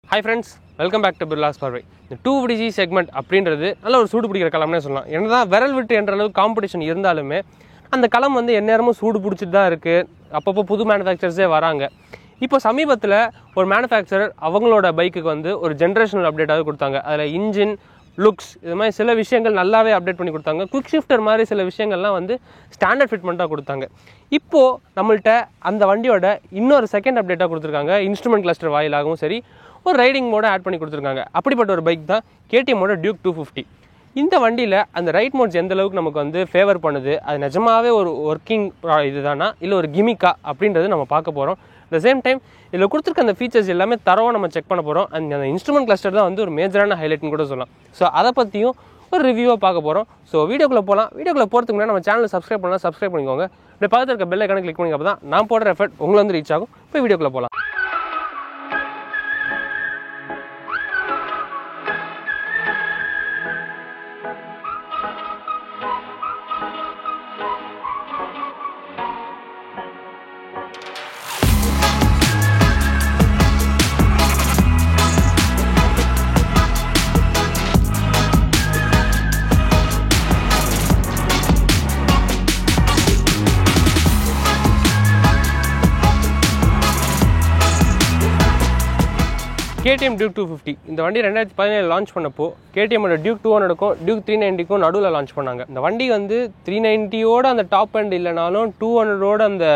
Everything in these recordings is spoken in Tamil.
Hi friends, welcome back to Birla's Parvai. The 2VDG segment அப்படின்றது நல்ல ஒரு சூடு பிடிக்கிற களம்னே சொல்லலாம். என்னதான் விரல் விட்டு என்ற அளவு காம்படிஷன் இருந்தாலுமே அந்த களம் வந்து எந்நேரமும் சூடு பிடிச்சிட்டு தான் இருக்குது. அப்பப்போ புது மேனுஃபேக்சர்ஸே வராங்க. இப்போ சமீபத்தில் ஒரு மேனுஃபேக்சரர் அவங்களோட பைக்குக்கு வந்து ஒரு ஜென்ரேஷனல் அப்டேட்டாவது கொடுத்தாங்க. அதில் இன்ஜின், லுக்ஸ் இது மாதிரி சில விஷயங்கள் நல்லாவே அப்டேட் பண்ணி கொடுத்தாங்க. குவிக் ஷிஃப்டர் மாதிரி சில விஷயங்கள்லாம் வந்து ஸ்டாண்டர்ட் ஃபிட்மெண்ட்டாக கொடுத்தாங்க. இப்போது நம்மள்கிட்ட அந்த வண்டியோட இன்னொரு செகண்ட் அப்டேட்டாக கொடுத்துருக்காங்க. இன்ஸ்ட்ருமெண்ட் கிளஸ்டர் வாயிலாகவும் சரி, ஒரு ரைடிங் மோட ஆட் பண்ணி கொடுத்துருக்காங்க. அப்படிப்பட்ட ஒரு பைக் தான் கேடிஎம்மோட டியூக் 250. இந்த வண்டியில் அந்த ரைட் மோட்ஸ் எந்த அளவுக்கு நமக்கு வந்து ஃபேவர் பண்ணுது, அது நிஜமாவே ஒரு ஒர்க்கிங் இதுதானா இல்லை ஒரு கிமிக்கா அப்படின்றது நம்ம பார்க்க போகிறோம். அட் த சேம் டைம் இதில் கொடுத்துருக்க அந்த ஃபீச்சர்ஸ் எல்லாமே தரவாக நம்ம செக் பண்ண போகிறோம். அந்த இன்ஸ்ட்ருமெண்ட் கிளஸ்டர் தான் வந்து ஒரு மேஜரான ஹைலைட்னு கூட சொல்லலாம். ஸோ அதை பற்றியும் ஒரு ரிவ்யூவாக பார்க்க போகிறோம். ஸோ வீடியோக்குள்ளே போகலாம். வீடியோக்குள்ளே போகிறதுக்கு முன்னாடி நம்ம சேனல் சப்ஸ்கிரைப் பண்ணலாம், சப்ஸ்கிரைப் பண்ணிக்கோங்க. இப்படி பக்கத்தில் இருக்க பெல் ஐக்கானை கிளிக் பண்ணி அப்போ தான் நான் போடுற எஃபர்ட் உங்களை வந்து ரீச் ஆகும். இப்போ வீடியோக்குள்ளே போகலாம். கேடிஎம் டியூக் 250 இந்த வண்டி 2017 லான்ச் பண்ணப்போ கேடிஎம்மோட டியூக் 200க்கும் டியூக் 390க்கும் நடுவில் லான்ச் பண்ணாங்க. இந்த வண்டி வந்து 390யோட அந்த டாப் எண்ட் இல்லைனாலும் 200ஓட அந்த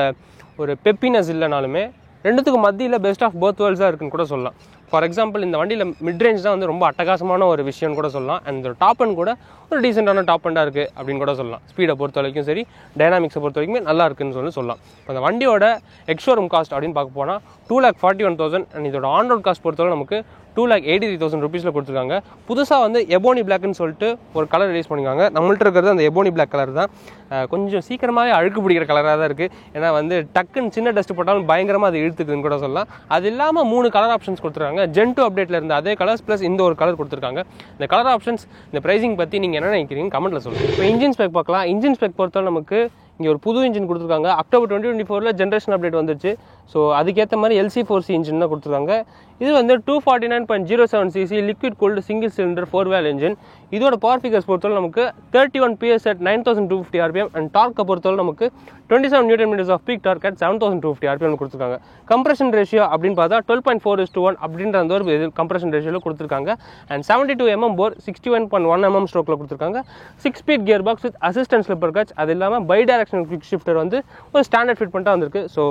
ஒரு பெப்பினஸ் இல்லைனாலுமே ரெண்டுத்துக்கும் மத்தியில் பெஸ்ட் ஆஃப் போத் வேர்ல்ட்ஸாக இருக்குன்னு கூட சொல்லலாம். ஃபார் எக்ஸாம்பிள் இந்த வண்டியில் மிட் ரேஞ்ச் தான் வந்து ரொம்ப அட்டகாசமான ஒரு விஷயம்னு கூட சொல்லலாம். அண்ட் இந்த டாப் எண்ட் கூட ஒரு டீசெண்டான டாப் எண்டாக இருக்குது அப்படின்னு கூட சொல்லலாம். ஸ்பீடை பொறுத்த வரைக்கும் சரி, டைனாமிக்ஸை பொறுத்த வரைக்குமே நல்லா இருக்குன்னு சொல்லலாம். இப்போ அந்த வண்டியோட எக்ஸ்ஷோரூம் காஸ்ட் அப்படின்னு பார்க்க போனால் 2,41,000 அண்ட் இதோட ஆன் ரோட் காஸ்ட் பொறுத்தவரை நமக்கு 2,83,000 ருபீஸில் கொடுத்துருக்காங்க. புதுசாக வந்து எபோனி பிளாக்னு சொல்லிட்டு ஒரு கலர் ரிலீஸ் பண்ணியிருக்காங்க. நம்மள்ட்ட இருக்கிறது அந்த எபோனி பிளாக் கலர் தான். கொஞ்சம் சீக்கிரமாகவே அழுக்கு பிடிக்கிற கலராக தான் இருக்குது. ஏன்னா வந்து டக்குன்னு சின்ன டஸ்ட் போட்டாலும் பயங்கரமாக அது இழுத்துக்குதுன்னு கூட சொல்லலாம். அது இல்லாமல் 3 கலர் ஆப்ஷன்ஸ் கொடுத்துருக்காங்க. Gen 2 அப்டேட்டில் இருந்த அதே கலர்ஸ் ப்ளஸ் இந்த ஒரு கலர் கொடுத்துருக்காங்க. இந்த கலர் ஆப்ஷன்ஸ், இந்த ப்ரைஸிங் பற்றி நீங்கள் என்ன நினைக்கிறீங்க கமெண்ட்டில் சொல்லுங்கள். இப்போ இன்ஜின் ஸ்பெக் பார்க்கலாம். இன்ஜின் ஸ்பெக் பொறுத்தவரை நமக்கு இங்கே ஒரு புது இன்ஜின் கொடுத்துருக்காங்க. அக்டோபர் 2024 ஜென்ரேஷன் அப்டேட் வந்துச்சு. ஸோ அதுக்கேற்ற மாதிரி LC4C இன்ஜின் தான் கொடுத்துருக்காங்க. இது வந்து 249.07 cc liquid cooled single cylinder 4-valve engine. இதோட பவர் ஃபிகர்ஸ் பொறுத்தவரை நமக்கு 31 PS at 9,250 RPM அண்ட் டார்க்கை பொறுத்தவரை நமக்கு 27 Nm of peak torque at 7,250 RPM கொடுத்துருக்காங்க. கம்ப்ரஷன் ரேஷியோ அப்படின்னு பார்த்தா 12.4:1 அப்படின்ற அந்த ஒரு கம்ப்ரஷன் ரேஷியோவில் கொடுத்துருக்காங்க. அண்ட் 72 mm போர் 61.1 mm ஸ்ட்ரோக்கில் கொடுத்துருக்காங்க. 6-speed gear box with assistant slipper clutch. அது இல்லாமல் பை டைரக்ஷனல் குவிக் ஷிஃப்டர் வந்து ஒரு ஸ்டாண்டர்ட் ஃபிட்மெண்ட்டாக வந்திருக்கு. ஸோ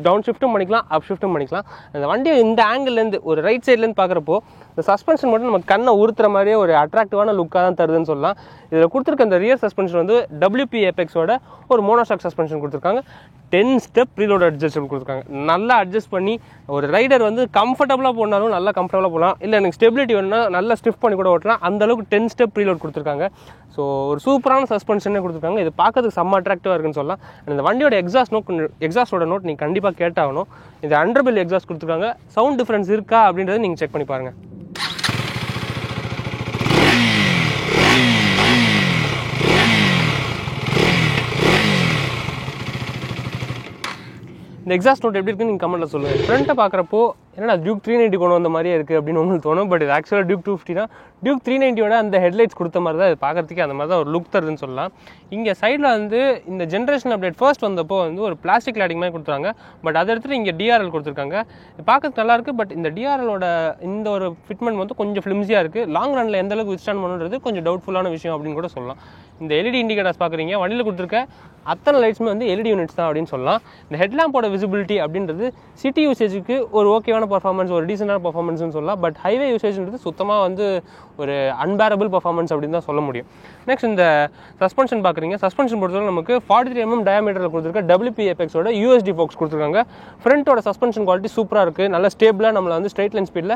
டவுன் ஷிஃப்ட்டும் பண்ணிக்கலாம், அப் ஷிஃப்ட்டும் பண்ணிக்கலாம். அந்த வண்டியை இந்த ஆங்கிள்லேருந்து ஒரு ரைட் சைட்லேருந்து பார்க்குறப்போ இந்த சஸ்பென்ஷன் மட்டும் நம்ம கண்ணை உறுத்துற மாதிரியே ஒரு அட்ராக்டிவான லுக்காக தான் தருதுன்னு சொல்லலாம். இதில் கொடுத்துருக்க அந்த ரியர் சஸ்பென்ஷன் வந்து WP Apexோட ஒரு மோனோஷாக் சஸ்பென்ஷன் கொடுத்துருக்காங்க. 10 ஸ்டெப் ப்ரீலோட் அட்ஜஸ்டபிள் கொடுத்துருக்காங்க. நல்லா அட்ஜஸ்ட் பண்ணி ஒரு ரைடர் வந்து கம்ஃபர்டபுளாக போனாலும் நல்லா கம்ஃபர்டபுளாக போகலாம். இல்லை எனக்கு ஸ்டெபிலிட்டி வேணும்னா நல்லா ஸ்டிஃப் பண்ணி கூட ஓட்டலாம். அந்தளவுக்கு 10 ஸ்டெப் ப்ரீலோட் கொடுத்துருக்காங்க. ஸோ ஒரு சூப்பரான சஸ்பென்ஷனே கொடுத்துருக்காங்க. இது பார்க்கறதுக்கு செம்ம அட்ராக்டிவாக இருக்குன்னு சொல்லலாம். இந்த வண்டியோட எக்ஸாஸ்டோட நோட் நீங்கள் கண்டிப்பாக கேட்டாகணும். இது அண்டர்பில் எக்ஸாஸ்ட் கொடுத்துருக்காங்க. சவுண்ட் டிஃப்ரென்ஸ் இருக்கா அப்படின்றத நீங்கள் செக் பண்ணி பாருங்கள். இந்த எக்ஸாஸ்ட் நோட் எப்படி இருக்குன்னு நீங்கள் கமெண்ட்டில் சொல்லுங்கள். ஃப்ரண்ட்டை பார்க்குறப்போ என்னடா டியூக் 390 கொண்டு வந்த மாதிரியே இருக்குது அப்படின்னு உங்களுக்கு தோணும். பட் இது ஆக்சுவலாக டியூக் 250 தான். டியூக் 390யோட அந்த ஹெட்லைட்ஸ் கொடுத்த மாதிரி தான் இது பார்க்குறதுக்கு அந்த மாதிரி தான் ஒரு லுக் தருதுன்னு சொல்லலாம். இங்கே சைடில் வந்து இந்த ஜென்ரேஷன் அப்டேட் ஃபர்ஸ்ட் வந்தப்போ வந்து ஒரு பிளாஸ்டிக் லைட்டிங் மாதிரி கொடுத்துருக்காங்க. பட் அதை எடுத்துகிட்டு இங்கே DRL கொடுத்துருக்காங்க. பார்க்கறதுக்கு நல்லாயிருக்கு. பட் இந்த DRLோட இந்த ஒரு ஃபிட்மெண்ட் வந்து கொஞ்சம் ஃபிலிம்ஸியாக இருக்குது. லாங் ரனில் எந்த அளவுக்கு வித்ஸ்டாண்ட் பண்ணுறது கொஞ்சம் டவுட்ஃபுல்லான விஷயம் அப்படின்னு கூட சொல்லலாம். இந்த LED இண்டிகேட்டர்ஸ் பார்க்குறீங்க, வண்டியில் கொடுத்துருக்க அத்தனை லைட்ஸுமே வந்து LED யூனிட்ஸ் தான் அப்படின்னு சொல்லலாம். இந்த ஹெட்லாம்போட விசிபிலிட்டி அப்படின்றது சிட்டி யூசேஜுக்கு ஒரு ஓகேவான பர்ஃபார்மன்ஸ், ஒரு டீசெண்டான பர்ஃபார்மன்ஸ்னு சொல்லலாம். பட் ஹைவே யூசேஜ்ன்றது சுத்தமாக வந்து ஒரு அன்பேரபிள் பர்ஃபார்மன்ஸ் அப்படின்னு தான் சொல்ல முடியும். நெக்ஸ்ட் இந்த சஸ்பென்ஷன் பார்க்குறீங்க. சஸ்பென்ஷன் பொறுத்தவரை நமக்கு 43 mm டயாமீட்டரில் கொடுத்துருக்க WP Apexோட USD ஃபோக்ஸ் கொடுத்துருக்காங்க. ஃப்ரண்ட்டோட சஸ்பென்ஷன் குவாலிட்டி சூப்பராக இருக்குது. நல்ல ஸ்டேபிளாக நம்மளை வந்து ஸ்ட்ரைட் லைன் ஸ்பீடில்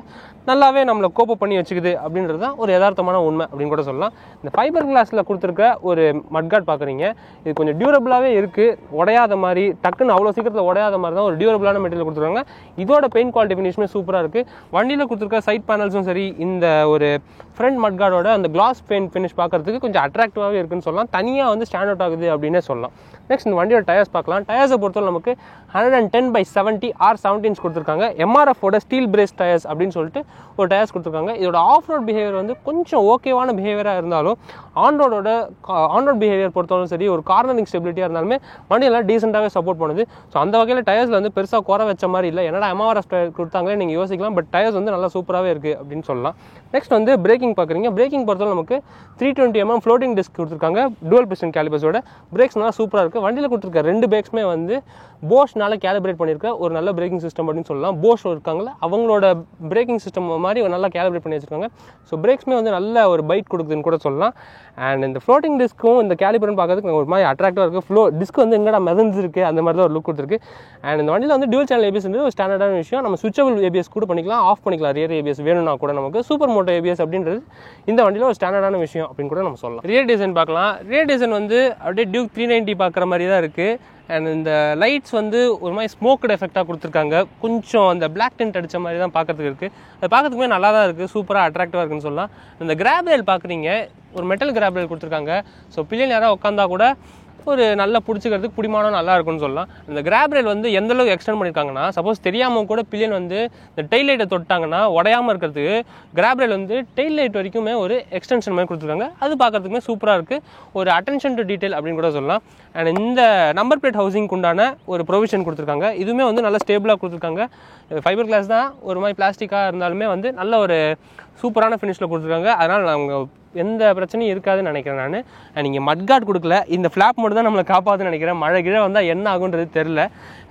நல்லாவே நம்மளை கோப்ப பண்ணி வச்சுக்குது அப்படின்றது தான் ஒரு யதார்த்தமான உண்மை அப்படின்னு கூட சொல்லலாம். இந்த ஃபைபர் கிளாஸில் கொடுத்துருக்க ஒரு மட்கார்ட் பார்க்குறீங்க. இது கொஞ்சம் டியூரபிளாகவே இருக்குது. உடையாத மாதிரி டக்குன்னு அவ்வளோ சீக்கிரத்தில் உடையாத மாதிரி தான் ஒரு டியூரபிளான மெட்டீரியல் கொடுத்துருக்காங்க. இதோட பெயிண்ட் குவாலிட்டி ஃபினிஷுமே சூப்பராக இருக்குது. வண்டியில் கொடுத்துருக்க சைட் பேனல்ஸும் சரி, இந்த ஒரு ஃப்ரண்ட் மட்கார்டோட அந்த கிளாஸ் பெயிண்ட் ஃபினிஷ் பார்க்கறதுக்கு கொஞ்சம் அட்ராக்டிவாகவே இருக்குன்னு சொல்லலாம். தனியாக வந்து ஸ்டாண்ட் அவுட் ஆகுது அப்படின்னே சொல்லலாம். நெக்ஸ்ட் இந்த வண்டியோட டயர்ஸ் பார்க்கலாம். டயர்ஸை பொறுத்தவரை நமக்கு 110/70 R17 கொடுத்துருக்காங்க. MRFோட ஸ்டீல் பிரேஸ் டயர்ஸ் அப்படின்னு சொல்லிட்டு ஒரு டயர்ஸ் கொடுத்துருக்காங்க. இதோட ஆஃப் ரோட் பிஹேவியர் வந்து கொஞ்சம் ஓகேவான பிஹேவியராக இருந்தாலும் ஆன் ரோட் பிஹேவியர் பொறுத்தவரைக்கும் சரி, ஒரு கார்னரிங் ஸ்டெபிலிட்டியாக இருந்தாலுமே வண்டியெல்லாம் டீசெண்டாகவே சப்போர்ட் பண்ணுது. ஸோ அந்த வகையில் டயர்ஸில் வந்து பெருசாக குறை வச்ச மாதிரி இல்லை. என்னடா MRF டயர் கொடுத்தாங்களே நீங்கள் யோசிக்கலாம். பட் டயர்ஸ் வந்து நல்லா சூப்பராகவே இருக்குது அப்படின்னு சொல்லலாம். நெக்ஸ்ட் வந்து பிரேக்கிங் பார்க்குறீங்க. பிரேக்கிங் பொறுத்தவரை நமக்கு 320mm ஃப்ளோட்டிங் டிஸ்க் கொடுத்துருக்காங்க. டுவல் பிஸ்டன் கேலிபர்ஸோட பிரேக்ஸ் நல்லா சூப்பராக இருக்குது. வண்டியில் கொடுத்துருக்க 2 பிரேக்ஸுமே வந்து போஷ்னால கேலிபிரேட் பண்ணியிருக்க ஒரு நல்ல பிரேக்கிங் சிஸ்டம் அப்படின்னு சொல்லலாம். போஷ் இருக்காங்களா, அவங்களோட பிரேக்கிங் சிஸ்டம் மாதிரி நல்லா கேலிபிரேட் பண்ணி வச்சிருக்காங்க. ஸோ பிரேக்ஸ்மே வந்து நல்ல ஒரு பைட் கொடுக்குதுன்னு கூட சொல்லலாம். அண்ட் இந்த ஃப்ளோட்டிங் டிஸ்க்கும் இந்த கேலிபர்னு பார்க்கறதுக்கு ஒரு மாதிரி அட்ராக்டிவாக இருக்குது. டிஸ்க் வந்து எங்கடா மிதந்துருக்கு அந்த மாதிரி தான் ஒரு லுக் கொடுத்துருக்கு. அண்ட் இந்த வண்டியில் வந்து டியூல் சேனல் ஏபிஎஸ் ஒரு ஸ்டாண்டர்டான விஷயம். நம்ம சுவிச்சபிள் ஏபிஎஸ் கூட பண்ணிக்கலாம், ஆஃப் பண்ணிக்கலாம். ரியர் ஏபிஎஸ் வேணும்னா கூட நமக்கு சூப்பர் மோட்டோ ஏபிஎஸ் அப்படின்றது இந்த வண்டியில் ஒரு ஸ்டாண்டர்டான விஷயம் அப்படின்னு கூட நம்ம சொல்லலாம். ரியர் டிசைன் பார்க்கலாம். ரியர் டிசைன் வந்து அப்படியே டியூக் 390 பார்க்குற மாதிரி தான் இருக்குது. அண்ட் இந்த லைட்ஸ் வந்து ஒரு மாதிரி ஸ்மோக்கட் எஃபெக்டாக கொடுத்துருக்காங்க. கொஞ்சம் அந்த பிளாக் டென்ட் அடித்த மாதிரி தான் பார்க்கறதுக்கு இருக்குது. அது பார்க்கறதுக்குமே நல்லா தான் இருக்குது, சூப்பராக அட்ராக்டிவாக இருக்குன்னு சொல்லலாம். இந்த கிராப் ரயில் பார்க்குறீங்க, ஒரு மெட்டல் கிராப் ரயில் கொடுத்துருக்காங்க. ஸோ பில்லியன் யாராவது உட்காந்தா கூட ஒரு நல்ல பிடிச்சிக்கிறதுக்கு பிடிமானம் நல்லா இருக்கும்னு சொல்லலாம். இந்த கிராப் ரயில் வந்து எந்த அளவுக்கு எக்ஸ்டெண்ட் பண்ணியிருக்காங்கன்னா, சப்போஸ் தெரியாமல் கூட பில்லியன் வந்து இந்த டெயில் லைட்டை தொட்டாங்கன்னா உடையாமல் இருக்கிறதுக்கு கிராப் ரயில் வந்து டெயில் லைட் வரைக்குமே ஒரு எக்ஸ்டென்ஷன் மாதிரி கொடுத்துருக்காங்க. அது பார்க்கறதுக்குமே சூப்பராக இருக்குது. ஒரு அட்டென்ஷன் டு டீட்டெயில் அப்படின்னு கூட சொல்லலாம். அண்ட் இந்த நம்பர் பிளேட் ஹவுசிங்க்கு உண்டான ஒரு ப்ரொவிஷன் கொடுத்துருக்காங்க. இதுவுமே வந்து நல்ல ஸ்டேபிளாக கொடுத்துருக்காங்க. ஃபைபர் கிளாஸ் தான், ஒரு மாதிரி பிளாஸ்டிக்காக இருந்தாலுமே வந்து நல்ல ஒரு சூப்பரான ஃபினிஷில் கொடுத்துருக்காங்க. அதனால் அவங்க எந்த பிரச்சனையும் இருக்காதுன்னு நினைக்கிறேன் நான். நீங்கள் மட்கார்ட் கொடுக்கல, இந்த ஃப்ளாப் மட்டும் தான் நம்மளை காப்பாற்றுன்னு நினைக்கிறேன். மழை கீழே வந்தால் என்ன ஆகுன்றது தெரில.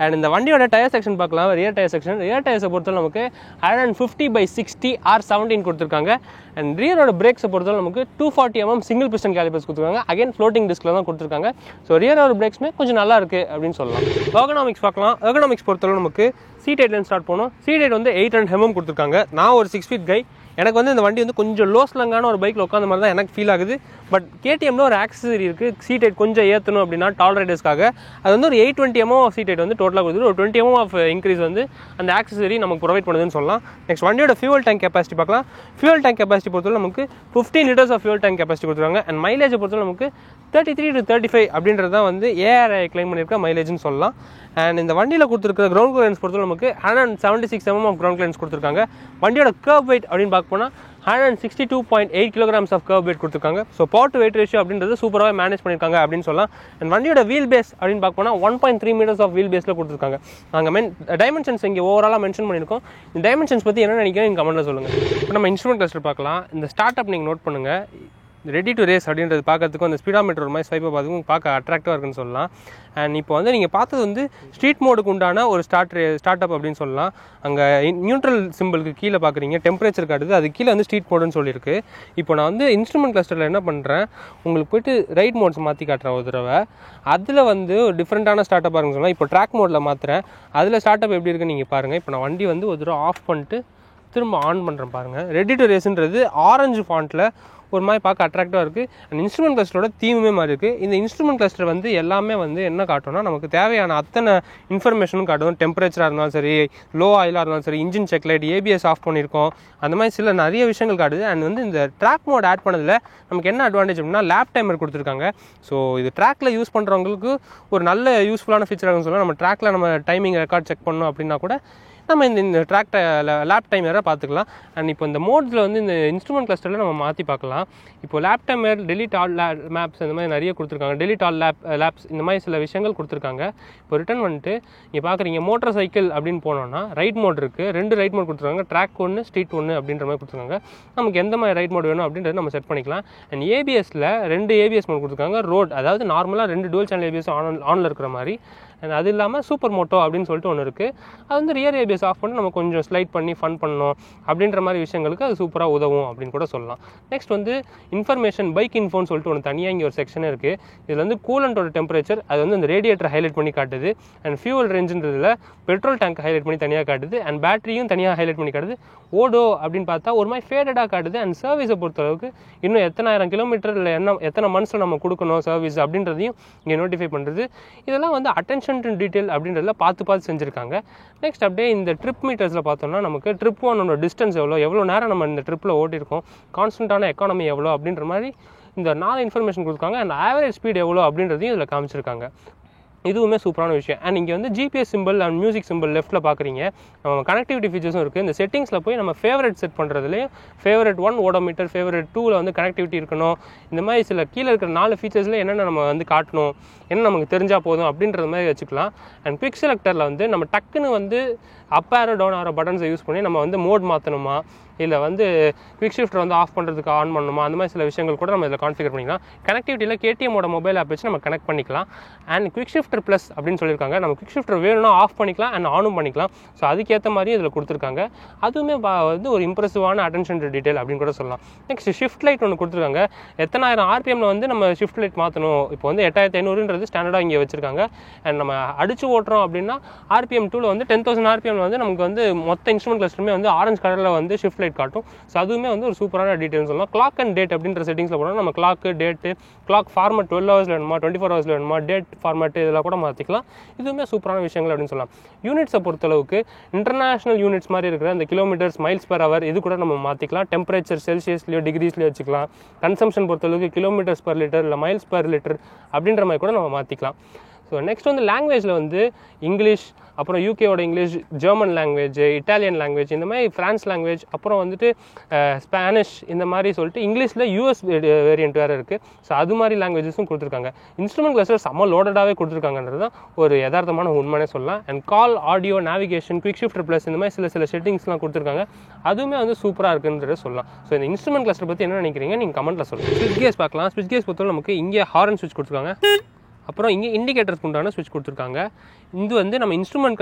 அண்ட் இந்த வண்டியோட டயர் செக்ஷன் பார்க்கலாம். ரியர் டயர் செக்ஷன், ரியர் டயர்ஸை பொறுத்தவரை நமக்கு 150/60 R17 கொடுத்துருக்காங்க. அண்ட் ரியரோட பிரேக்ஸை பொறுத்தவரை நமக்கு 240mm சிங்கிள் பிஸ்டன் கேலிபர்ஸ் கொடுத்துருக்காங்க. அகைன் ஃப்ளோட்டிங் டிஸ்கில் தான் கொடுத்துருக்காங்க. ஸோ ரியரோட பிரேக்ஸுமே கொஞ்சம் நல்லா இருக்குது அப்படின்னு சொல்லலாம். எர்கனாமிக்ஸ் பார்க்கலாம். எர்கனாமிக்ஸ் பொறுத்தவரை நமக்கு சீட் ஹைட்லேருந்து ஸ்டார்ட் பண்ணோம். சீட் ஹைட் வந்து 800mm கொடுத்துருக்காங்க. நான் ஒரு 6 feet கை. எனக்கு வந்து இந்த வண்டி வந்து கொஞ்சம் லோ ஸ்லங்கான ஒரு பைக்கில் உட்காந்த மாதிரி தான் எனக்கு ஃபீல் ஆகுது. பட் கேடிஎம்ல ஒரு ஆக்சசரி இருக்குது, சீட் ஹைட் கொஞ்சம் ஏற்றணும் அப்படின்னா டால் ரைடர்ஸ்க்காக. அது வந்து ஒரு 820mm ஆஃப் சீட் ஹைட் வந்து டோட்டலாக கொடுத்துட்டு ஒரு 20mm ஆஃப் இன்க்ரீஸ் வந்து அந்த ஆக்சசரி நமக்கு ப்ரொவைட் பண்ணுதுன்னு சொல்லலாம். நெக்ஸ்ட் வண்டியோட ஃபியூல் டேங்க் கெப்பாசிட்டி பார்க்கலாம். ஃபியூல் டேங்க் கெப்பாசிட்டி பொறுத்தவரை நமக்கு 15 liters of fuel tank capacity கொடுத்துருக்காங்க. அண்ட் மைலேஜை பொறுத்தவரை நமக்கு 33 to 35 அப்படின்றது தான் வந்து ஏஆர்ஐ கிளைம் பண்ணியிருக்க மைலேஜ்னு சொல்லலாம். அண்ட் இந்த வண்டியில் கொடுத்துருக்க கிரவுண்ட் கிளியரன்ஸ் பொறுத்தவரை நமக்கு 176mm ஆஃப் கிரவுண்ட் கிளியரன்ஸ் கொடுத்துருக்காங்க. வண்டியோட கர்வ் வெயிட் அப்படின்னு பார்க்க போனால் 162.8 kilograms ஆஃப் கர்வ் வெயிட் கொடுத்துருக்காங்க. So power to wait ratio அப்படின்றது சூப்பராக மேனேஜ் பண்ணியிருக்காங்க அப்படின்னு சொல்லலாம். அண்ட் வண்டியோட வீல் பேஸ் அப்படின்னு பார்க்க போனால் 1.3 meters ஆஃப் வீல் பேஸில் கொடுத்துருக்காங்க. நாங்கள் டைமென்ஷன்ஸ் இங்கே ஓவராலாக மென்ஷன் பண்ணியிருக்கோம். இந்த டைமென்ஷன்ஸ் பற்றி என்ன நினைக்கிறேன் நீங்கள் கமெண்ட்டில் சொல்லுங்கள். இப்போ நம்ம இன்ஸ்ட்ருமெண்ட் கிளஸ்டர் பார்க்கலாம். இந்த ஸ்டார்ட் அப் நீங்கள் நோட் பண்ணுங்கள். ரெடி டு ரேஸ் அப்படின்றது பார்க்கறதுக்கும் அந்த ஸ்பீடாமீட்டர் ஒரு மாதிரி ஸ்வைப்பை பார்த்துக்கும் பார்க்க அட்ராக்டிவாக இருக்குன்னு சொல்லலாம். அண்ட் இப்போ வந்து நீங்கள் பார்த்தது வந்து ஸ்ட்ரீட் மோடுக்கு உண்டான ஒரு ஸ்டார்ட் அப் அப்படின்னு சொல்லலாம். அங்கே நியூட்ரல் சிம்பிளுக்கு கீழே பார்க்குறீங்க, டெம்பரேச்சர் காட்டுது, அது கீழே வந்து ஸ்ட்ரீட் மோடுன்னு சொல்லியிருக்கு. இப்போ நான் வந்து இன்ஸ்ட்ருமெண்ட் கிளஸ்டரில் என்ன பண்ணுறேன், உங்களுக்கு போய்ட்டு ரைட் மோட்ஸ் மாற்றி காட்டுறேன் ஒரு தடவை. அதில் வந்து ஒரு டிஃப்ரெண்ட்டான ஸ்டார்ட் அப்பாக இருக்குன்னு சொல்லலாம். இப்போ ட்ராக் மோடில் மாற்றுறேன், அதில் ஸ்டார்ட் அப் எப்படி இருக்குன்னு நீங்கள் பாருங்கள். இப்போ நான் வண்டி வந்து ஒரு தடவை ஆஃப் பண்ணிட்டு திரும்ப ஆன் பண்ணுறேன் பாருங்கள். ரெடி டு ரேஸ்ன்றது ஆரஞ்சு ஃபாண்ட்டில் ஒரு மாதிரி பார்க்க அட்ராக்டிவாக இருக்குது. அண்ட் இன்ஸ்ட்ருமெண்ட் கிளஸ்டரோட தீமுமே மாதிரி இருக்குது. இந்த இன்ஸ்ட்ருமெண்ட் கிளஸ்டர் வந்து எல்லாமே வந்து என்ன காட்டணும்னா, நமக்கு தேவையான அத்தனை இன்ஃபர்மேஷனும் காட்டும். டெம்பரேச்சராக இருந்தாலும் சரி, லோ ஆயிலாக இருந்தாலும் சரி, engine check light, ABS off பண்ணியிருக்கோம், அந்த மாதிரி சில நிறைய விஷயங்கள் காட்டுது. அண்ட் வந்து இந்த ட்ராக் மோட் ஆட் பண்ணதில் நமக்கு என்ன அட்வான்டேஜ் அப்படின்னா லேப் டைமர் கொடுத்துருக்காங்க. ஸோ இது ட்ராக்கில் யூஸ் பண்ணுறவங்களுக்கு ஒரு நல்ல யூஸ்ஃபுல்லான ஃபீச்சர் ஆகுன்னு சொல்லலாம். நம்ம ட்ராக்கில் நம்ம டைமிங் ரெக்கார்ட் செக் பண்ணோம் அப்படின்னா கூட நம்ம இந்த ட்ராக் லேப் டைமரை பார்த்துக்கலாம். அண்ட் இப்போ இந்த மோட்ஸில் வந்து இந்த இன்ஸ்ட்ருமெண்ட் கிளஸ்டரில் நம்ம மாற்றி பார்க்கலாம். இப்போ lap timer, delete all maps இந்த மாதிரி நிறைய கொடுத்துருக்காங்க. டெலிட் ஆல் லேப்ஸ் இந்த மாதிரி சில விஷயங்கள் கொடுத்துருக்காங்க. இப்போ ரிட்டர்ன் வந்துட்டு நீங்கள் பார்க்குறீங்க மோட்டர் சைக்கிள் அப்படின்னு போனோம்னா ரைட் மோட் இருக்குது. 2 ரைட் மோட் கொடுத்துருக்காங்க, ட்ராக் 1, ஸ்ட்ரீட் 1 அப்படின்ற மாதிரி கொடுத்துருக்காங்க. நமக்கு எந்த மாதிரி ரைட் மோட் வேணும் அப்படின்றது நம்ம செட் பண்ணிக்கலாம். அண்ட் ஏபிஎஸ்ல 2 ஏபிஎஸ் மோட் கொடுத்துருக்காங்க. ரோட், அதாவது நார்மலாக 2 dual channel ஏபிஎஸ் ஆனில் இருக்கிற மாதிரி. அண்ட் அது இல்லாமல் சூப்பர் மோட்டோ அப்படின்னு சொல்லிட்டு ஒன்று இருக்குது. அது வந்து ரியர் ஏபிஎஸ் ஆஃப் பண்ணி நம்ம கொஞ்சம் ஸ்லைட் பண்ணி ஃபன் பண்ணணும் அப்படின்ற மாதிரி விஷயங்களுக்கு அது சூப்பராக உதவும் அப்படின்னு கூட சொல்லலாம். நெக்ஸ்ட் வந்து இன்ஃபர்மேஷன் பைக் இன்ஃபோன்னு சொல்லிட்டு ஒன்று தனியாக இங்கே ஒரு செக்ஷனே இருக்குது. இதில் வந்து கூலண்டோட டெம்பரேச்சர் அது வந்து அந்த ரேடியேட்டர் ஹைலைட் பண்ணி காட்டுது. அண்ட் ஃபியூவல் ரேஞ்சுன்றதில் பெட்ரோல் டேங்க் ஹைலைட் பண்ணி தனியாக காட்டுது. அண்ட் பேட்டரியும் தனியாக ஹைலைட் பண்ணி காட்டுது. ஓடோ அப்படின்னு பார்த்தா ஒரு மாதிரி ஃபேடடாக காட்டுது. அண்ட் சர்வீஸை பொறுத்தளவுக்கு இன்னும் எத்தனை ஆயிரம் கிலோமீட்டர் இல்லை எத்தனை மந்த்ஸில் நம்ம கொடுக்கணும் சர்வீஸ் அப்படின்றதையும் இங்கே நோட்டிஃபை பண்ணுறது. இதெல்லாம் வந்து அட்டென்ஷன் அட்டென்ஷன் டு டீட்டெயில் அப்படின்றதுல பார்த்து செஞ்சுருக்காங்க. நெக்ஸ்ட் அப்படியே இந்த ட்ரிப் மீட்டர்ஸில் பார்த்தோம்னா நமக்கு ட்ரிப் ஒன்னோட டிஸ்டன்ஸ் எவ்வளோ நேரம் நம்ம இந்த ட்ரிப்பில் ஓட்டியிருக்கோம், கான்ஸ்டன்ட்டான எக்கானமி எவ்வளோ அப்படின்ற மாதிரி இந்த 4 இன்ஃபர்மேஷன் கொடுத்துருக்காங்க. அண்ட் ஆவரேஜ் ஸ்பீட் எவ்வளோ அப்படின்றதையும் இதில் காமிச்சிருக்காங்க. இதுவுமே சூப்பரான விஷயம். அண்ட் இங்கே வந்து GPS simple and music simple லெஃப்ட்டில் பார்க்குறீங்க. நம்ம கனெக்டிவிட்டி ஃபீச்சர்ஸும் இருக்குது. இந்த செட்டிங்ஸில் போய் நம்ம ஃபேவரட் செட் பண்ணுறதுலேயும் ஃபேவரட் 1 ஓடோமீட்டர், ஃபேவரட் 2ல் வந்து கனெக்டிவிட்டி இருக்கணும். இந்த மாதிரி சில கீழே இருக்கிற 4 ஃபீச்சர்ஸில் என்னென்ன நம்ம வந்து காட்டணும், என்ன நமக்கு தெரிஞ்சால் போதும் அப்படின்றது மாதிரி வச்சுக்கலாம். அண்ட் குவிக் செலக்டரில் வந்து நம்ம டக்குன்னு வந்து அப் ஆரோ டவுன் ஆரோ பட்டன்ஸை யூஸ் பண்ணி நம்ம வந்து மோட் மாற்றணுமா, இல்லை வந்து குவிக் ஷிஃப்டர் வந்து ஆஃப் பண்ணுறதுக்கு ஆன் பண்ணணுமா, அந்த மாதிரி சில விஷயங்கள் கூட நம்ம இதில் கான்ஃபிகர் பண்ணிக்கலாம். கனெக்டிவிட்டியில் கேடிஎம்மோட மொபைல் ஆப் வச்சு நம்ம கனெக்ட் பண்ணிக்கலாம். அண்ட் குவிக் ஷிஃப்டர் ப்ளஸ் அப்படின்னு சொல்லியிருக்காங்க. நம்ம குவிக் ஷிஃப்டர் வேணும்னா ஆஃப் பண்ணிக்கலாம் அண்ட் ஆனும் பண்ணிக்கலாம். ஸோ அதுக்கேற்ற மாதிரி இதில் கொடுத்துருக்காங்க. அதுவுமே வந்து ஒரு இம்ப்ரெசிவான அட்டென்ஷன் டு டீட்டெயில் அப்படின்னு கூட சொல்லலாம். நெக்ஸ்ட் ஷிஃப்ட் லைட் ஒன்று கொடுத்துருக்காங்க. எத்தனாயிரம் ஆர்பிஎம்மில் வந்து நம்ம ஷிஃப்ட் லைட் மாற்றணும். இப்போ வந்து 8500 ஸ்டாண்டர்டாக இங்கே வச்சிருக்காங்க. அண்ட் நம்ம அடிச்சு ஓட்டுறோம் அப்படின்னா ஆர்பிஎம் 2ல் வந்து 10,000 ஆர்பிஎம்மில் வந்து நமக்கு வந்து மொத்த இன்ஸ்ட்ருமெண்ட் கிளஸ்டருமே வந்து ஆரஞ்சு கலரில் வந்து ஷிஃப்ட் லைட் காட்டும். ஸோ அதுவுமே வந்து ஒரு சூப்பரான டீட்டெயில்ஸ் சொல்லலாம். கிளாக் அண்ட் டேட் அப்படின்ற செட்டிங்ஸில் போனால் நம்ம கிளாக்கு, டேட்டு, கிளாக் ஃபார்மேட் 12 ஹவர்ஸில் வேணுமா, 24 ஹவர்ஸில் வேணுமா, டேட் ஃபார்மேட் இதெல்லாம் கூட மாற்றிக்கலாம். இதுவுமே சூப்பரான விஷயங்கள் அப்படின்னு சொல்லலாம். யூனிட்ஸை பொறுத்தளவுக்கு இன்டர்நேஷனல் யூனிட்ஸ் மாதிரி இருக்கிற இந்த கிலோமீட்டர்ஸ், மைல்ஸ் பெர் ஹவர் இது கூட நம்ம மாற்றிக்கலாம். டெம்பரேச்சர் செல்சியஸ்லையோ டிகிரிஸ்லையோ வச்சுக்கலாம். கன்சம்ஷன் பொறுத்தளவுக்கு கிலோமீட்டர்ஸ் பர் லிட்டர் இல்லை மைல்ஸ் பர் லிட்டர் அப்படின்ற மாதிரி கூட நம்ம மாற்றிக்கலாம். ஸோ நெக்ஸ்ட் வந்து லாங்குவேஜில் வந்து இங்கிலீஷ், அப்புறம் யூகேவோட English, German language, Italian language, இந்த மாதிரி ஃப்ரான்ஸ் லாங்குவேஜ், அப்புறம் வந்துட்டு ஸ்பானிஷ், இந்த மாதிரி சொல்லிட்டு இங்கிலீஷில் யூஎஸ் வேரியன்ட் வேறு இருக்குது. ஸோ அது மாதிரி லாங்குவேஜஸும் கொடுத்துருக்காங்க. இன்ஸ்ட்ருமெண்ட் கிளஸ்டர் செம்ம லோடடாகவே கொடுத்துருக்காங்கன்றது தான் ஒரு யதார்த்தமான உண்மைனே சொல்லலாம். And call, audio, navigation, quick shifter plus இந்த மாதிரி சில செட்டிங்ஸ்லாம் கொடுத்துருக்காங்க. அதுவுமே வந்து சூப்பராக இருக்குன்றத சொல்லலாம். ஸோ இந்த இன்ஸ்ட்ருமெண்ட் கிளஸ்டர் பற்றி என்ன நினைக்கிறீங்க நீங்கள் கமெண்ட்டில் சொல்லுங்கள். ஸ்விட்ச் கேஸ் பார்க்கலாம். ஸ்விட்ச் கேஸ் பொறுத்தவரை நமக்கு இங்கே ஹாரன் ஸ்விட்ச் கொடுத்துருக்காங்க. அப்புறம் இங்கே இண்டிகேட்டர்ஸ்க்கு உண்டான ஸ்விட்ச் கொடுத்துருக்காங்க. இது வந்து நம்ம இன்ஸ்ட்ருமெண்ட்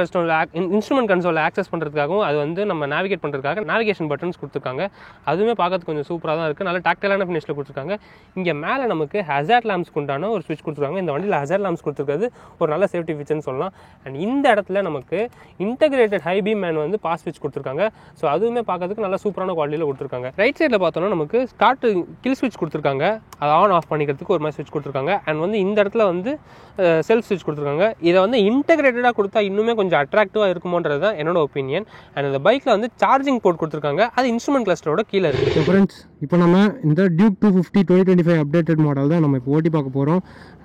கன்சோலில் ஆக்சஸ் பண்ணுறதுக்காகவும் அது வந்து நம்ம நேவிகேட் பண்ணுறதுக்காக நேவிகேஷன் பட்டன்ஸ் கொடுத்துருக்காங்க. அதுவுமே பார்க்கறதுக்கு கொஞ்சம் சூப்பராக தான் இருக்குது. நல்ல டாக்டைலான ஃபினிஷில் கொடுத்துருக்காங்க. இங்கே மேலே நமக்கு ஹசார்ட் லேம்ப்ஸ்க்கு உண்டான ஒரு ஸ்விட்ச் கொடுத்துருக்காங்க. இந்த வண்டியில் ஹசார்ட் லேம்ப்ஸ் கொடுத்துருக்கிறது ஒரு நல்ல சேஃப்டி ஃபீச்சர்னு சொல்லலாம். அண்ட் இந்த இடத்துல நமக்கு இன்டகிரேட்டட் ஹை பீம் மேன் வந்து பாஸ் ஸ்விட்ச் கொடுத்துருக்காங்க. ஸோ அதுவுமே பார்க்கறதுக்கு நல்ல சூப்பரான குவாலிட்டியில் கொடுத்துருக்காங்க. ரைட் சைடில் பார்த்தோன்னா நமக்கு ஸ்டார்ட் கில் ஸ்விட்ச் கொடுத்துருக்காங்க. அதை ஆன் ஆஃப் பண்ணிக்கிறதுக்கு ஒரு மாதிரி ஸ்விட்ச் கொடுத்துருக்காங்க. அண்ட் வந்து இந்த இடத்துல வந்து செல்ஃப் ஸ்விட்ச் கொடுத்துருக்காங்க. இதை வந்து இன்டகிரேட்டடாக கொடுத்தா இன்னுமே கொஞ்சம் அட்ராக்டிவாக இருக்குமோன்றது தான் என்னோட ஒப்பீனியன். அண்ட் இந்த பைக்கில் வந்து சார்ஜிங் போர்ட் கொடுத்துருக்காங்க. அது இன்ஸ்ட்ருமெண்ட் கிளஸ்டரோட கீழே இருக்குது. ஃப்ரெண்ட்ஸ், இப்போ நம்ம இந்த டியூக் 250 2025 அப்டேட்டட் மாடல் தான் நம்ம இப்போ ஓட்டி பார்க்க போகிறோம்.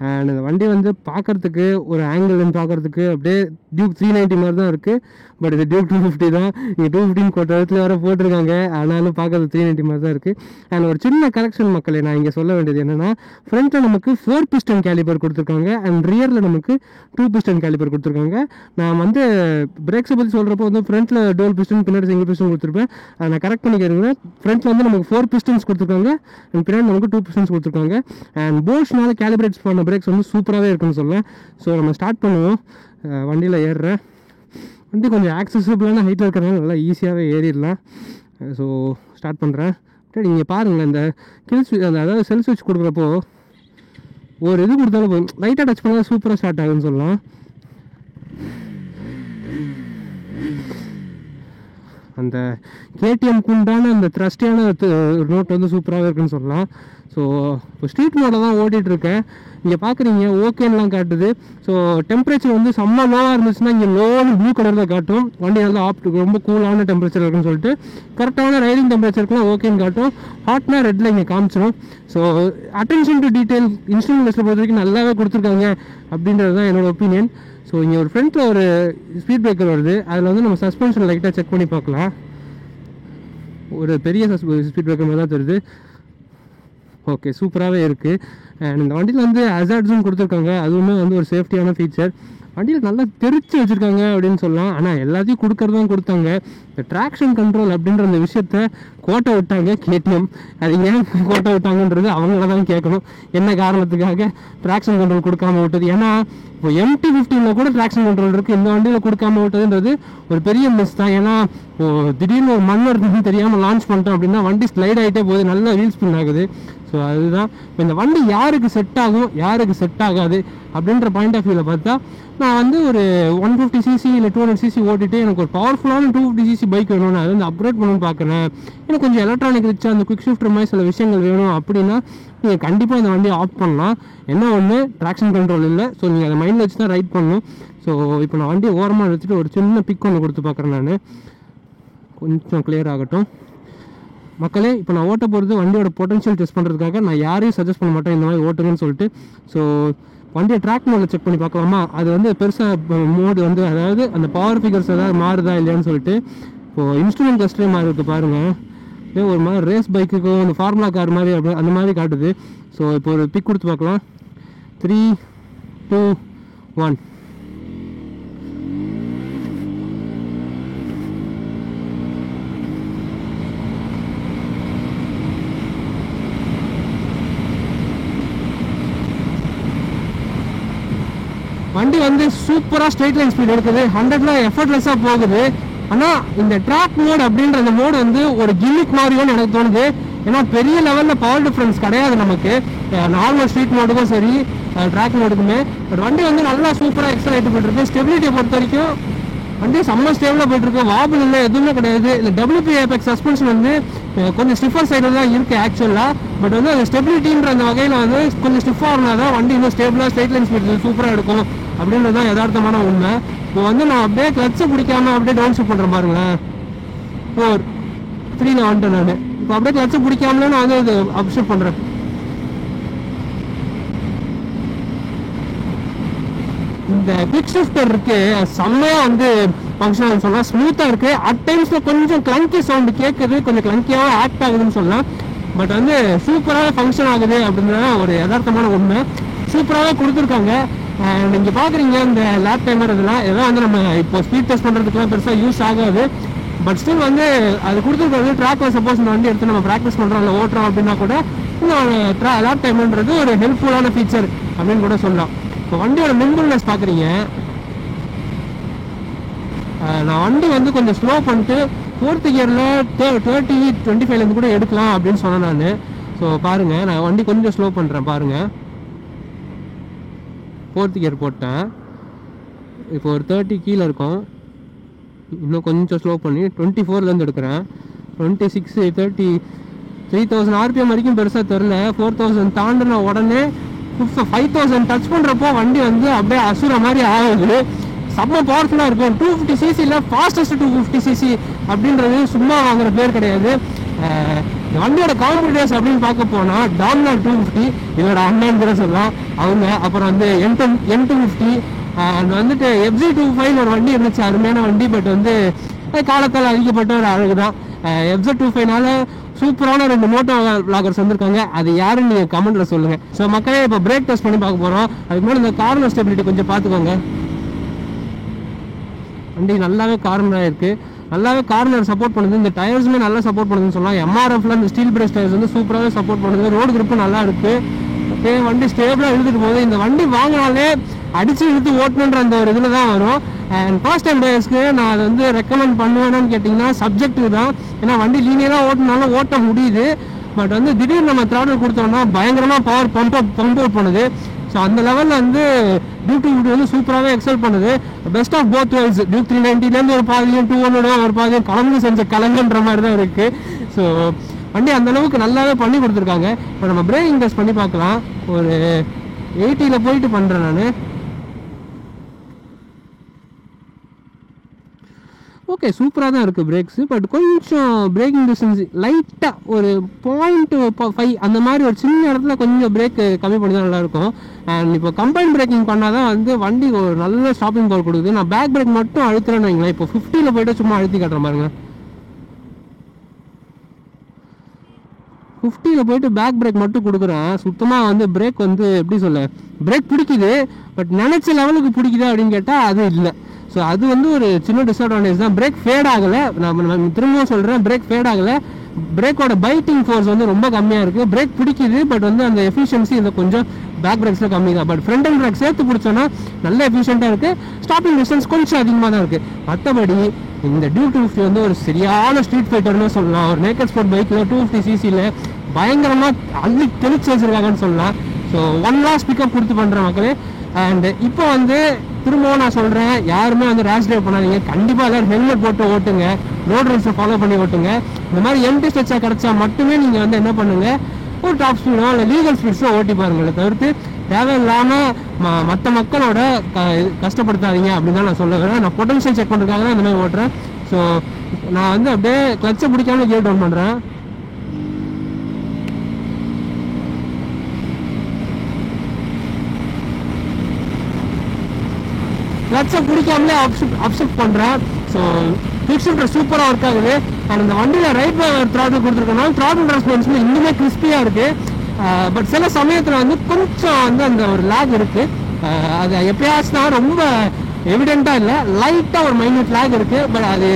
அண்ட் இந்த வண்டி வந்து பார்க்குறதுக்கு ஒரு ஆங்கிள் பார்க்குறதுக்கு அப்படியே டியூக் 390 மாதிரி தான் இருக்குது. பட் இது டியூக் 250 தான். இங்கே 215 கோட்ட இடத்துல வேறு போட்டிருக்காங்க. ஆனாலும் பார்க்குறது 390 மாதிரி தான் இருக்குது. அண்ட் ஒரு சின்ன கரெக்ஷன் மக்களே நான் இங்கே சொல்ல வேண்டியது என்னென்னா, ஃப்ரண்ட்டில் நமக்கு 4 பிஸ்டன் கேலிபர் கொடுத்துருக்காங்க. அண்ட் ரியரில் நமக்கு 2 பிஸ்டன் கேலிபர் கொடுத்துருக்காங்க. நான் வந்து பிரேக்ஸை பற்றி சொல்கிறப்போ வந்து ஃப்ரண்ட்டில் டோல் பிஸ்டன், பின்னாடி சிங்கிள் பிஸ்டன் கொடுத்துருப்பேன். அதை நான் கரெக்ட் பண்ணிக்கிறேன். ஃப்ரண்ட்டில் வந்து நமக்கு 4 பிஸ்டன்ஸ் கொடுத்துருக்காங்க. அண்ட் பின்னாடி நமக்கு 2 பிஸ்டன்ஸ் கொடுத்துருக்காங்க. அண்ட் போஷ்னால கேலிபிரேட்ஸ் பண்ண பிரேக்ஸ் வந்து சூப்பராகவே இருக்குன்னு சொல்லலாம். ஸோ நம்ம ஸ்டார்ட் பண்ணுவோம். வண்டியில் ஏறுறேன். வண்டி கொஞ்சம் ஆக்சசிபிளான ஹைட்டில் இருக்கிறனால நல்லா ஈஸியாகவே ஏறிடலாம். ஸோ ஸ்டார்ட் பண்ணுறேன். நீங்கள் பாருங்களேன், இந்த கில் ஸ்விட்ச் அதாவது செல் ஸ்விட்ச் கொடுக்குறப்போ ஒரு இது கொடுத்தாலும் லைட்டாக டச் பண்ணால் சூப்பராக ஸ்டார்ட் ஆகுன்னு சொல்லலாம். அந்த கேடிஎம்க்கு உண்டான அந்த த்ரஸ்டியான நோட் வந்து சூப்பராகவே இருக்குன்னு சொல்லலாம். ஸோ இப்போ ஸ்ட்ரீட் மோடில் தான் ஓட்டிகிட்ருக்கேன். இங்கே பார்க்குறீங்க ஓகேன்னெலாம் காட்டுது. ஸோ டெம்பரேச்சர் வந்து செம்ம லோவாக இருந்துச்சுன்னா இங்கே லோன்னு ப்ளூ கலரில் காட்டும். வண்டி நல்லா ரொம்ப கூலான டெம்பரேச்சர் இருக்குன்னு சொல்லிட்டு கரெக்டான ரைடிங் டெம்பரேச்சருக்குலாம் ஓகேன்னு காட்டும். ஹாட்னா ரெட்டில் இங்கே காமிச்சிடும். So attention to detail instrument லிஸ்ட்டில் பொறுத்த வரைக்கும் நல்லாவே கொடுத்துருக்காங்க அப்படின்றது தான் என்னோடய ஒப்பீனியன். ஸோ இங்கே ஒரு ஃப்ரண்ட்டில் ஒரு ஸ்பீட் பிரேக்கர் வருது. அதில் வந்து நம்ம சஸ்பென்ஷன் லைட்டாக செக் பண்ணி பார்க்கலாம். ஒரு பெரிய ஸ்பீட் பிரேக்கர் மாதிரி தான் தெரியுது. ஓகே, சூப்பராகவே இருக்குது. அண்ட் இந்த வண்டியில் வந்து ஹசார்ட்ஸும் கொடுத்துருக்காங்க. அதுவுமே வந்து ஒரு சேஃப்டியான ஃபீச்சர். வண்டியில் நல்லா தெரிச்சு வச்சுருக்காங்க அப்படின்னு சொல்லலாம். ஆனால் எல்லாத்தையும் கொடுக்கறதான் கொடுத்தாங்க. இந்த ட்ராக்ஷன் கண்ட்ரோல் அப்படின்ற அந்த விஷயத்த கோட்டை விட்டாங்க கேடிஎம். அது ஏன் கோட்டை விட்டாங்கன்றது அவங்கள தான் கேட்கணும். என்ன காரணத்துக்காக ட்ராக்ஷன் கண்ட்ரோல் கொடுக்காம விட்டது? ஏன்னா இப்போ MT-15 கூட ட்ராக்ஷன் கண்ட்ரோல் இருக்குது. இந்த வண்டியில் கொடுக்காம விட்டதுன்றது ஒரு பெரிய மிஸ் தான். ஏன்னா திடீர்னு ஒரு மண் இருக்குன்னு தெரியாமல் லான்ச் பண்ணிட்டோம் அப்படின்னா வண்டி ஸ்லைட் ஆகிட்டே போகுது, நல்லா வீல் ஸ்பின் ஆகுது. ஸோ அதுதான் இப்போ இந்த வண்டி யாருக்கு செட் ஆகும் யாருக்கு செட் ஆகாது அப்படின்ற பாயிண்ட் ஆஃப் வியூவில் பார்த்தா நான் வந்து ஒரு 150cc இல்லை 200cc ஓட்டிட்டு எனக்கு ஒரு பவர்ஃபுல்லான 250cc பைக் வேணும், நான் அதை வந்து அப்கிரேட் பண்ணணும்னு பார்க்குறேன், எனக்கு கொஞ்சம் எலக்ட்ரானிக் ரிச்சா அந்த குவிக் ஷிஃப்டர் மாதிரி சில விஷயங்கள் வேணும் அப்படின்னா நீங்கள் கண்டிப்பாக இந்த வண்டியை ஆஃப் பண்ணலாம். என்ன ஒன்று, ட்ராக்ஷன் கண்ட்ரோல் இல்லை. ஸோ நீங்கள் அதை மைண்டில் வச்சு தான் ரைட் பண்ணணும். ஸோ இப்போ நான் வண்டியை ஓரமாக எடுத்துகிட்டு ஒரு சின்ன பிக் ஒன்று கொடுத்து பார்க்குறேன். நான் கொஞ்சம் கிளியர் ஆகட்டும் மக்களே. இப்போ நான் ஓட்ட போகிறது வண்டியோட பொட்டன்ஷியல் டெஸ்ட் பண்ணுறதுக்காக. நான் யாரையும் சஜஸ்ட் பண்ண மாட்டேன் இந்த மாதிரி ஓட்டுங்கன்னு சொல்லிட்டு. ஸோ வண்டியை ட்ராக் மோடில் செக் பண்ணி பார்க்கலாமா, அது வந்து பெருசாக மோடு வந்து அதாவது அந்த பவர் ஃபிகர்ஸ் ஏதாவது மாறுதா இல்லையான்னு சொல்லிட்டு. இப்போது இன்ஸ்ட்ருமெண்ட் கிளஸ்டரே மாறி இருக்குது பாருங்கள். இதே ஒரு மாதிரி ரேஸ் பைக்குக்கும் அந்த ஃபார்முலா கார் மாதிரி அப்படி அந்த மாதிரி காட்டுது. ஸோ இப்போ ஒரு பிக் கொடுத்து பார்க்கலாம். 3, 2, 1. வண்டி வந்து சூப்பராக ஸ்ட்ரெயிட் லைன் ஸ்பீட் எடுக்குது, 100ல எஃபர்ட்லெஸ்ஸாக போகுது. ஆனால் இந்த ட்ராக் மோட் அப்படின்ற அந்த மோடு வந்து ஒரு கிமிக் மாதிரியோன்னு எனக்கு தோணுது. ஏன்னா பெரிய லெவலில் பவர் டிஃப்ரென்ஸ் கிடையாது நமக்கு நார்மல் ஸ்ட்ரீட் மோடுக்கும் சரி ட்ராக் மோடுக்குமே. பட் வண்டி வந்து நல்லா சூப்பராக எக்ஸலைட் போயிட்டுருக்கு. ஸ்டெபிலிட்டியை பொறுத்த வரைக்கும் வண்டி செம்ம ஸ்டேபிளாக போயிட்டுருக்கு. வாபிள் இல்லை, எதுவுமே கிடையாது. இல்லை WP Apex சஸ்பென்ஷன் வந்து கொஞ்சம் ஸ்டிஃபர் சைடில் தான் இருக்குது ஆக்சுவலாக. பட் வந்து அது ஸ்டெபிலிட்டின்ற அந்த வகையில் வந்து கொஞ்சம் ஸ்டிஃபாக இருந்தால் தான் வண்டி இன்னும் ஸ்டேபிளாக ஸ்ட்ரெயிட் லைன் ஸ்பீட் சூப்பராக எடுக்கும் அப்படின்றது தான் யதார்த்தமான உண்மை. இப்போ வந்து நான் அப்படியே கிளச்சை பிடிக்காம அப்படியே டவுன் ஷிஃப்ட் பண்ணுறேன் பாருங்களேன். 4, 3 நான் வந்துட்டேன். நான் இப்போ அப்படியே கிளச்சை பிடிக்காமலே நான் வந்து அது அப்ஷிஃப்ட் பண்ணுறேன். இந்த குவிக் ஷிஃப்டர் இருக்கு செம்மையாக வந்து ஃபங்க்ஷன் சொல்லலாம். ஸ்மூத்தாக இருக்குது. அட் டைம்ஸில் கொஞ்சம் கிளங்கி சவுண்டு கேட்குது, கொஞ்சம் கிளங்கியாகவும் ஆக்ட் ஆகுதுன்னு சொல்லலாம். பட் வந்து சூப்பராக ஃபங்க்ஷன் ஆகுது அப்படின்றத ஒரு யதார்த்தமான உண்மை. சூப்பராகவே கொடுத்துருக்காங்க. அண்ட் இங்கே பார்க்குறீங்க இந்த லேப் டைமர் இதெல்லாம் வந்து நம்ம இப்போ ஸ்பீட் டெஸ்ட் பண்ணுறதுக்குலாம் பெருசாக யூஸ் ஆகாது. பட் ஸ்டில் வந்து அது கொடுத்துருக்கிறது ட்ராக்கில் சப்போஸ் இந்த வண்டி எடுத்து நம்ம ப்ராக்டிஸ் பண்ணுறோம் இல்லை ஓட்டுறோம் அப்படின்னா கூட இந்த லேப் டைமர்ன்றது ஒரு ஹெல்ப்ஃபுல்லான ஃபீச்சர் அப்படின்னு கூட சொல்லலாம். இப்போ வண்டியோட நிம்பிள்னஸ் பார்க்குறீங்க. நான் வண்டி வந்து கொஞ்சம் ஸ்லோ பண்ணிட்டு 4th கியரில் 30, 25 கூட எடுக்கலாம் அப்படின்னு சொன்னேன் நான். ஸோ பாருங்கள், நான் வண்டி கொஞ்சம் ஸ்லோ பண்ணுறேன் பாருங்கள். 4th கியர் போட்டேன். இப்போ ஒரு 30 கீழே இருக்கும். இன்னும் கொஞ்சம் ஸ்லோ பண்ணி 24லேருந்து எடுக்கிறேன். 26, 30, 3000 RPM வரைக்கும் பெருசாக தெரில. 4000 தாண்டின உடனே 5000 டச் பண்ணுறப்போ வண்டி வந்து அப்படியே அசுர மாதிரி ஆகுது. செம்ம பவர்ஃபுல்லாக இருக்கும். 250cc ஃபாஸ்டஸ்ட் 250cc அப்படின்றது சும்மா வாங்குற பேர் கிடையாது. இந்த வண்டியோட காம்படிட்டர்ஸ் அப்படின்னு பார்க்க போனால் டாமினார் 250 இதோட அண்ணன் கூட சொல்லலாம் அவங்க. அப்புறம் வந்து N250 அண்ட் வந்துட்டு FZ25 ஒரு வண்டி இருந்துச்சு, அருமையான வண்டி. பட் வந்து காலத்தால் அழிக்கப்பட்ட ஒரு அழகு தான். FZ25னால சூப்பரான 2 மோட்டோ விளாகர்ஸ் வந்திருக்காங்க. அது யாருன்னு நீங்கள் கமெண்ட்டில் சொல்லுங்கள். ஸோ மக்களே இப்போ பிரேக் டெஸ்ட் பண்ணி பார்க்க போகிறோம். அதுக்கு முன்னாடி இந்த கார்னர் ஸ்டெபிலிட்டி கொஞ்சம் பார்த்துக்கோங்க. வண்டி நல்லாவே கார்னராக இருக்குது, நல்லாவே கார்னர் சப்போர்ட் பண்ணுது. இந்த டயர்ஸுமே நல்லா சப்போர்ட் பண்ணுதுன்னு சொல்லலாம். MRFல இந்த ஸ்டீல் பிரேஸ் டயர்ஸ் வந்து சூப்பராகவே சப்போர்ட் பண்ணுது. ரோடு கிரிப்பும் நல்லா இருக்குது. ஓகே, வண்டி ஸ்டேபிளாக இழுத்துட்டு போகுது. இந்த வண்டி வாங்கினாலே அடித்து இழுத்து ஓட்டணுன்ற அந்த ஒரு இதில் தான் வரும். அண்ட் ஃபர்ஸ்ட் டைம் டயர்ஸ்க்கு நான் அதை வந்து ரெக்கமெண்ட் பண்ணுவேன்னு கேட்டிங்கன்னா சப்ஜெக்டிவ் தான். ஏன்னா வண்டி லீனியராக ஓட்டினாலும் ஓட்ட முடியுது. பட் வந்து திடீர்னு நம்ம த்ராட்டில் கொடுத்தோம்னா பயங்கரமாக பவர் பம்ப் அவுட் பண்ணுது. ஸோ அந்த லெவலில் வந்து டியூக் 250 வந்து சூப்பராகவே எக்ஸல் பண்ணுது. Best of both worlds. Duke 390லேருந்து ஒரு பாதியும் 200 ஒரு பாதியும் கலந்து செஞ்ச கலங்குன்ற மாதிரி தான் இருக்குது. ஸோ வண்டி அந்தளவுக்கு நல்லாவே பண்ணி கொடுத்துருக்காங்க. இப்போ நம்ம பிரேக்கிங் டெஸ்ட் பண்ணி பார்க்கலாம். ஒரு 80ல் போயிட்டு பண்ணுறேன் நான். ஓகே, சூப்பராக தான் இருக்குது பிரேக்ஸு. பட் கொஞ்சம் பிரேக்கிங் டிஸ்டன்ஸ் லைட்டாக ஒரு 0.5 அந்த மாதிரி ஒரு சின்ன இடத்துல கொஞ்சம் பிரேக் கம்மி பண்ணி தான் நல்லாயிருக்கும். அண்ட் இப்போ கம்பைன் பிரேக்கிங் பண்ணால் தான் வந்து வண்டி ஒரு நல்ல ஸ்டாப்பிங் பவர் கொடுக்குது. நான் பேக் பிரேக் மட்டும் அழுத்துறேன்னு வைங்களேன். இப்போ 50ல் போய்ட்டு சும்மா அழுத்தி காட்டுறேன் பாருங்க. 50ல் போய்ட்டு பேக் பிரேக் மட்டும் கொடுக்குறேன். சுத்தமாக வந்து பிரேக் வந்து எப்படி சொல்ல, பிரேக் பிடிக்குது. பட் நினச்ச லெவலுக்கு பிடிக்குது அப்படின்னு கேட்டால் அது இல்லை. ஸோ அது வந்து ஒரு சின்ன டிஸ்அட்வான்டேஜ் தான். பிரேக் ஃபேட் ஆகலை. நான் திரும்பவும் சொல்கிறேன், பிரேக் ஃபேட் ஆகலை. பிரேக்கோட பைட்டிங் ஃபோர்ஸ் வந்து ரொம்ப கம்மியாக இருக்குது. பிரேக் பிடிக்குது, பட் வந்து அந்த எஃபிஷியன்சி இந்த கொஞ்சம் பேக் பிரேக்ஸில் கம்மி தான். பட் ஃப்ரண்ட் அண்ட் பிரேக் சேர்த்து பிடிச்சோன்னா நல்ல எஃபிஷியண்ட்டாக இருக்குது. ஸ்டாப்பிங் டிஸ்டன்ஸ் கொஞ்சம் அதிகமாக தான் இருக்குது. மற்றபடி இந்த டியூக் 250 வந்து ஒரு சரியான ஸ்ட்ரீட் ஃபைட்டர்னு சொல்லலாம். ஒரு நேக்கட் ஸ்போர்ட் பைக்கில் 250cc பயங்கரமாக அள்ளி தெளிச்சு வச்சுருக்காங்கன்னு சொல்லலாம். ஸோ 1 லாஸ் பிக்கப் கொடுத்து பண்ணுற மக்களே. அண்ட் இப்போ வந்து திரும்பவும் நான் சொல்கிறேன், யாருமே வந்து ரேஷ் ட்ரைவ் பண்ணாதீங்க. கண்டிப்பாக எல்லாரும் ஹெல்மெட் போட்டு ஓட்டுங்க, ரோட் ரூல்ஸை ஃபாலோ பண்ணி ஓட்டுங்க. இந்த மாதிரி எம்டி ஸ்ட்ரெச்சாக கிடச்சா மட்டுமே நீங்கள் வந்து என்ன பண்ணுங்கள், ஒரு டாப் ஸ்பீடோ இல்லை லீகல் ஸ்பீட்ஸோ ஓட்டி பாருங்களை தவிர்த்து தேவையில்லாமல் மற்ற மக்களோட கஷ்டப்படுத்தாதீங்க அப்படின்னு தான் நான் சொல்ல வரேன். நான் பொட்டன்ஷியல் செக் பண்ணுறதுக்காக தான் இந்த மாதிரி ஓட்டுறேன். ஸோ நான் வந்து அப்படியே கிளச்சை பிடிக்காம கியர் டவுன் பண்ணுறேன். கிளச்சை பிடிக்காமலே அப்செப்ட் பண்ணுறேன். ஸோ கிக் ஷிஃப்டர் சூப்பராக ஒர்க் ஆகுது. அண்ட் இந்த வண்டியில் ரைட் த்ராட்டில் கொடுத்துருக்கனால த்ராட்டில் ரெஸ்பான்ஸ் இன்னுமே கிறிஸ்பியாக இருக்குது. பட் சில சமயத்தில் வந்து கொஞ்சம் வந்து அந்த ஒரு லேக் இருக்குது. அது எப்பயாச்சும் தான், ரொம்ப எவிடெண்ட்டாக இல்லை, லைட்டாக ஒரு மைன்யூட் லேக் இருக்குது. பட் அது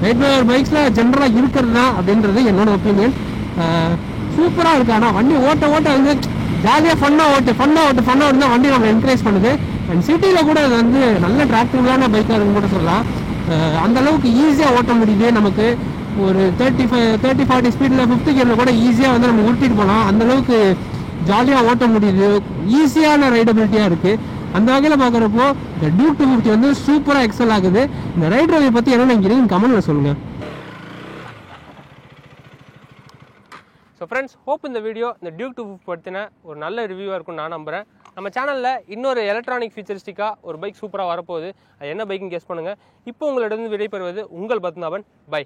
ரைட் பைக்ஸில் ஜென்ரலாக இருக்கிறது தான் அப்படின்றது என்னோட ஒப்பீனியன். சூப்பராக இருக்குது. ஆனால் வண்டி ஓட்ட வந்து ஜாலியாக ஃபன்னாக ஓட்டு தான் வண்டி நம்ம என்கரேஜ் பண்ணுது. அண்ட் சிட்டியில் கூட அது வந்து நல்ல ட்ராக்டிவான பைக்காக இருக்குன்னு கூட சொல்லலாம். அந்த அளவுக்கு ஈஸியாக ஓட்ட முடியுது. நமக்கு ஒரு 30-40 ஸ்பீடில் 5th கியரில் கூட ஈஸியாக வந்து நம்ம உருட்டிட்டு போகலாம். அந்தளவுக்கு ஜாலியாக ஓட்ட முடியுது, ஈஸியான ரைடபிலிட்டியாக இருக்குது. அந்த வகையில் பார்க்குறப்போ இந்த டியூக் 250 வந்து சூப்பராக எக்ஸல் ஆகுது. இந்த ரைட் ட்ரைவை பற்றி என்ன நினைக்கிறீங்க கமெண்ட்டில் சொல்லுங்கள். ஸோ ஃப்ரெண்ட்ஸ், ஹோப் இந்த வீடியோ இந்த டியூக் 250 பற்றின ஒரு நல்ல ரிவ்யூவாக இருக்கும்னு நான் நம்புகிறேன். நம்ம சேனலில் இன்னொரு எலக்ட்ரானிக் ஃபீச்சரிஸ்டிக்காக ஒரு பைக் சூப்பராக வரப்போகுது. அது என்ன பைக்குன்னு கெஸ் பண்ணுங்கள். இப்போ உங்களிடம் விடைபெறுவது உங்கள் பத்மநாபன். பை.